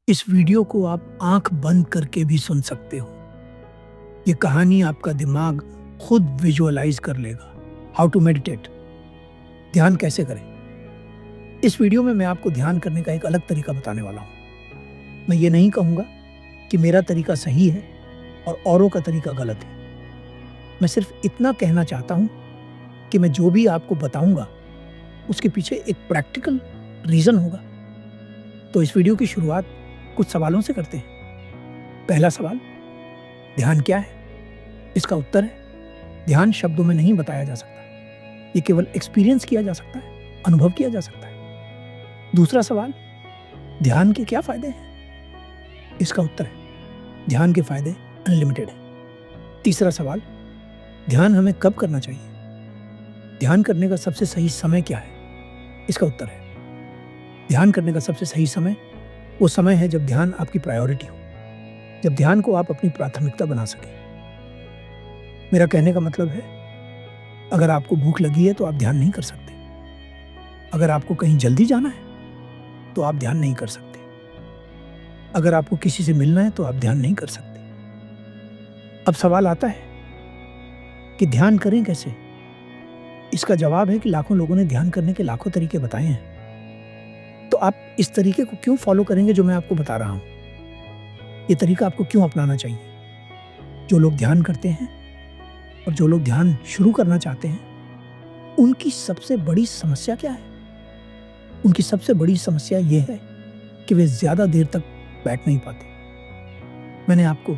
इस वीडियो को आप आंख बंद करके भी सुन सकते हो। ये कहानी आपका दिमाग खुद विजुअलाइज कर लेगा। हाउ टू मेडिटेट, ध्यान कैसे करें। इस वीडियो में मैं आपको ध्यान करने का एक अलग तरीका बताने वाला हूँ। मैं ये नहीं कहूँगा कि मेरा तरीका सही है और औरों का तरीका गलत है। मैं सिर्फ इतना कहना चाहता हूँ कि मैं जो भी आपको बताऊँगा उसके पीछे एक प्रैक्टिकल रीज़न होगा। तो इस वीडियो की शुरुआत कुछ सवालों से करते हैं। पहला सवाल, ध्यान क्या है? इसका उत्तर है, ध्यान शब्दों में नहीं बताया जा सकता। ये केवल एक्सपीरियंस किया जा सकता है, अनुभव किया जा सकता है। दूसरा सवाल, ध्यान के क्या फायदे हैं? इसका उत्तर है, ध्यान के फायदे अनलिमिटेड हैं। तीसरा सवाल, ध्यान हमें कब करना चाहिए? ध्यान करने का सबसे सही समय क्या है? इसका उत्तर है, ध्यान करने का सबसे सही समय वो समय है जब ध्यान आपकी प्रायोरिटी हो, जब ध्यान को आप अपनी प्राथमिकता बना सकें। मेरा कहने का मतलब है, अगर आपको भूख लगी है तो आप ध्यान नहीं कर सकते। अगर आपको कहीं जल्दी जाना है तो आप ध्यान नहीं कर सकते। अगर आपको किसी से मिलना है तो आप ध्यान नहीं कर सकते। अब सवाल आता है कि ध्यान करें कैसे? इसका जवाब है कि लाखों लोगों ने ध्यान करने के लाखों तरीके बताए हैं। तो आप इस तरीके को क्यों फॉलो करेंगे जो मैं आपको बता रहा हूं? ये तरीका आपको क्यों अपनाना चाहिए? जो लोग ध्यान करते हैं और जो लोग ध्यान शुरू करना चाहते हैं, उनकी सबसे बड़ी समस्या क्या है? उनकी सबसे बड़ी समस्या यह है कि वे ज्यादा देर तक बैठ नहीं पाते। मैंने आपको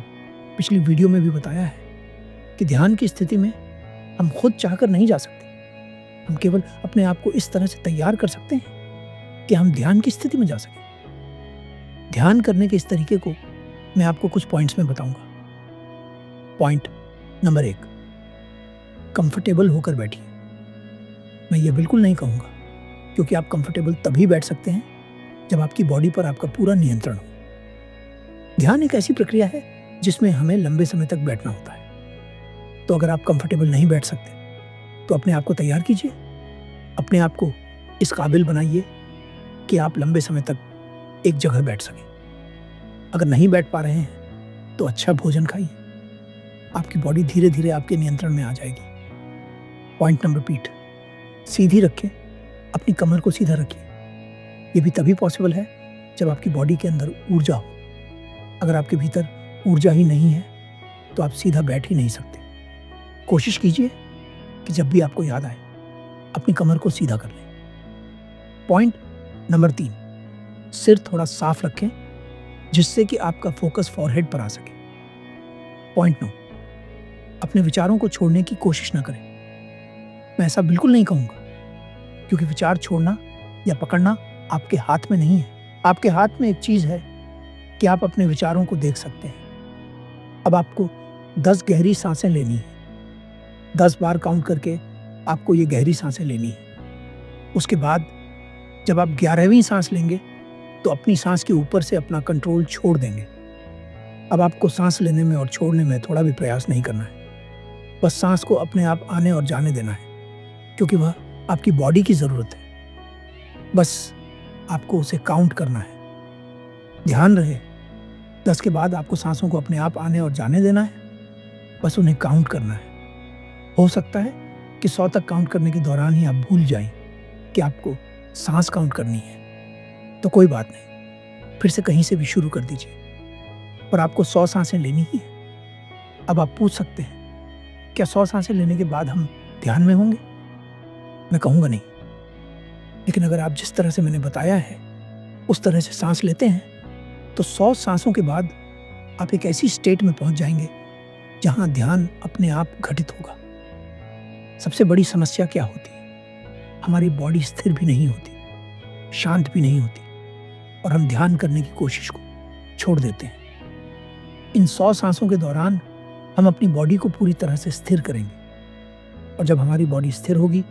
पिछली वीडियो में भी बताया है कि ध्यान की स्थिति में हम खुद चाहकर नहीं जा सकते। हम केवल अपने आप को इस तरह से तैयार कर सकते हैं कि हम ध्यान की स्थिति में जा सकें। ध्यान करने के इस तरीके को मैं आपको कुछ पॉइंट्स में बताऊंगा। पॉइंट नंबर 1, कंफर्टेबल होकर बैठिए। मैं ये बिल्कुल नहीं कहूंगा, क्योंकि आप कंफर्टेबल तभी बैठ सकते हैं जब आपकी बॉडी पर आपका पूरा नियंत्रण हो। ध्यान एक ऐसी प्रक्रिया है जिसमें हमें लंबे समय तक बैठना होता है। तो अगर आप कंफर्टेबल नहीं बैठ सकते तो अपने आप को तैयार कीजिए, अपने आप को इस काबिल बनाइए कि आप लंबे समय तक एक जगह बैठ सकें। अगर नहीं बैठ पा रहे हैं तो अच्छा भोजन खाइए, आपकी बॉडी धीरे धीरे आपके नियंत्रण में आ जाएगी। पॉइंट नंबर पीठ सीधी रखें, अपनी कमर को सीधा रखिए। ये भी तभी पॉसिबल है जब आपकी बॉडी के अंदर ऊर्जा हो। अगर आपके भीतर ऊर्जा ही नहीं है तो आप सीधा बैठ ही नहीं सकते। कोशिश कीजिए कि जब भी आपको याद आए अपनी कमर को सीधा कर लें। पॉइंट नंबर 3, सिर थोड़ा साफ रखें जिससे कि आपका फोकस फॉरहेड पर आ सके। पॉइंट 9, अपने विचारों को छोड़ने की कोशिश ना करें। मैं ऐसा बिल्कुल नहीं कहूंगा, क्योंकि विचार छोड़ना या पकड़ना आपके हाथ में नहीं है। आपके हाथ में एक चीज है कि आप अपने विचारों को देख सकते हैं। अब आपको 10 गहरी सांसें लेनी है। 10 बार काउंट करके आपको ये गहरी सांसें लेनी है। उसके बाद जब आप 11वीं सांस लेंगे तो अपनी सांस के ऊपर से अपना कंट्रोल छोड़ देंगे। अब आपको सांस लेने में और छोड़ने में थोड़ा भी प्रयास नहीं करना है। बस सांस को अपने आप आने और जाने देना है, क्योंकि वह आपकी बॉडी की ज़रूरत है। बस आपको उसे काउंट करना है। ध्यान रहे, 10 के बाद आपको सांसों को अपने आप आने और जाने देना है। बस उन्हें काउंट करना है। हो सकता है कि 100 तक काउंट करने के दौरान ही आप भूल जाएं कि आपको सांस काउंट करनी है। तो कोई बात नहीं, फिर से कहीं से भी शुरू कर दीजिए, पर आपको 100 सांसें लेनी ही है। अब आप पूछ सकते हैं, क्या 100 सांसें लेने के बाद हम ध्यान में होंगे? मैं कहूँगा नहीं, लेकिन अगर आप जिस तरह से मैंने बताया है उस तरह से सांस लेते हैं तो 100 सांसों के बाद आप एक ऐसी स्टेट में पहुंच जाएंगे जहां ध्यान अपने आप घटित होगा। सबसे बड़ी समस्या क्या होती है? हमारी बॉडी स्थिर भी नहीं होती, शांत भी नहीं होती, और हम ध्यान करने की कोशिश को छोड़ देते हैं। इन 100 सांसों के दौरान हम अपनी बॉडी को पूरी तरह से स्थिर करेंगे, और जब हमारी बॉडी स्थिर होगी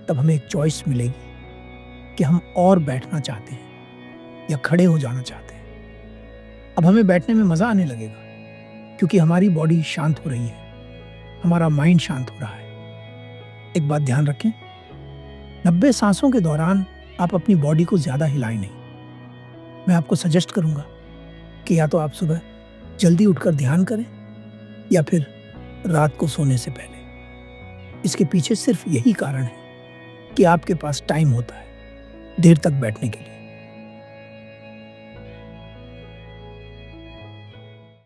तब हमें एक चॉइस मिलेगी कि हम और बैठना चाहते हैं या खड़े हो जाना चाहते हैं। अब हमें बैठने में मज़ा आने लगेगा, क्योंकि हमारी बॉडी शांत हो रही है, हमारा माइंड शांत हो रहा है। एक बात ध्यान रखें, 90 सांसों के दौरान आप अपनी बॉडी को ज़्यादा हिलाएं नहीं। मैं आपको सजेस्ट करूंगा कि या तो आप सुबह जल्दी उठकर ध्यान करें या फिर रात को सोने से पहले। इसके पीछे सिर्फ यही कारण है कि आपके पास टाइम होता है देर तक बैठने के लिए।